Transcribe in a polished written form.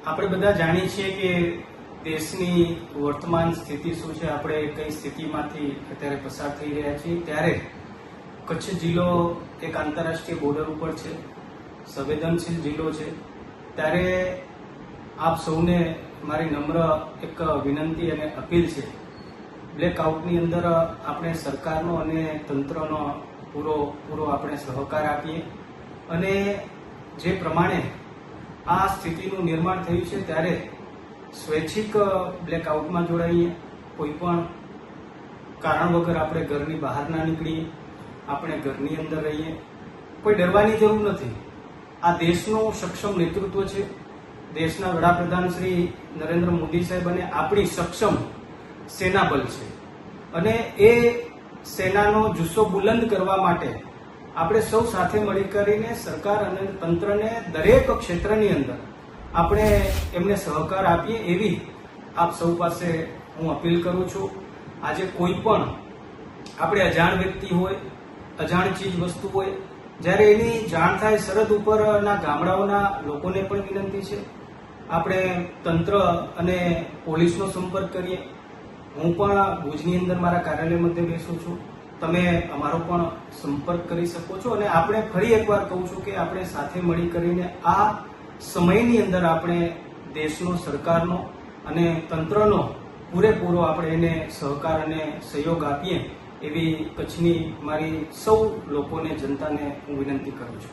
આપણે બધા જાણીએ છીએ કે દેશની વર્તમાન સ્થિતિ શું છે, આપણે કઈ સ્થિતિમાંથી અત્યારે પસાર થઈ રહ્યા છીએ. ત્યારે કચ્છ જિલ્લો એક આંતરરાષ્ટ્રીય બોર્ડર ઉપર છે, સંવેદનશીલ જિલ્લો છે. ત્યારે આપ સૌને મારી નમ્ર એક વિનંતી અને અપીલ છે, બ્લેકઆઉટની અંદર આપણે સરકારનો અને તંત્રનો પૂરો આપણે સહકાર આપીએ અને જે પ્રમાણે આ સ્થિતિનું નિર્માણ થયું છે ત્યારે સ્વૈચ્છિક બ્લેકઆઉટમાં જોડાઈએ. કોઈ પણ કારણ વગર આપણે ઘરની બહાર ના નીકળીએ, આપણે ઘરની અંદર રહીએ. કોઈ ડરવાની જરૂર નથી. આ દેશનું સક્ષમ નેતૃત્વ છે. દેશના વડાપ્રધાન શ્રી નરેન્દ્ર મોદી સાહેબ અને આપણી સક્ષમ સેનાબળ છે અને એ સેનાનો જુસ્સો બુલંદ કરવા માટે આપણે સૌ સાથે મળી કરીને સરકાર અને તંત્રને દરેક ક્ષેત્રની અંદર આપણે એમને સહકાર આપીએ એવી આપ સૌ પાસે હું અપીલ કરું છું. આજે કોઈ પણ આપણે અજાણ વ્યક્તિ હોય, અજાણ ચીજ વસ્તુ હોય, જ્યારે એની જાણ થાય સરહદ ઉપરના ગામડાઓના લોકોને પણ વિનંતી છે આપણે તંત્ર અને પોલીસનો સંપર્ક કરીએ. હું પણ ભુજની અંદર મારા કાર્યાલય મધ્ય બેસું છું, તમે અમારો પણ સંપર્ક કરી શકો છો અને આપણે ફરી એકવાર કહું છું કે આપણે સાથે મળી કરીને આ સમયની અંદર આપણે દેશનો, સરકારનો અને તંત્રનો પૂરેપૂરો આપણે એને સહકાર અને સહયોગ આપીએ એવી કચ્છની મારી સૌ લોકોને, જનતાને હું વિનંતી કરું છું.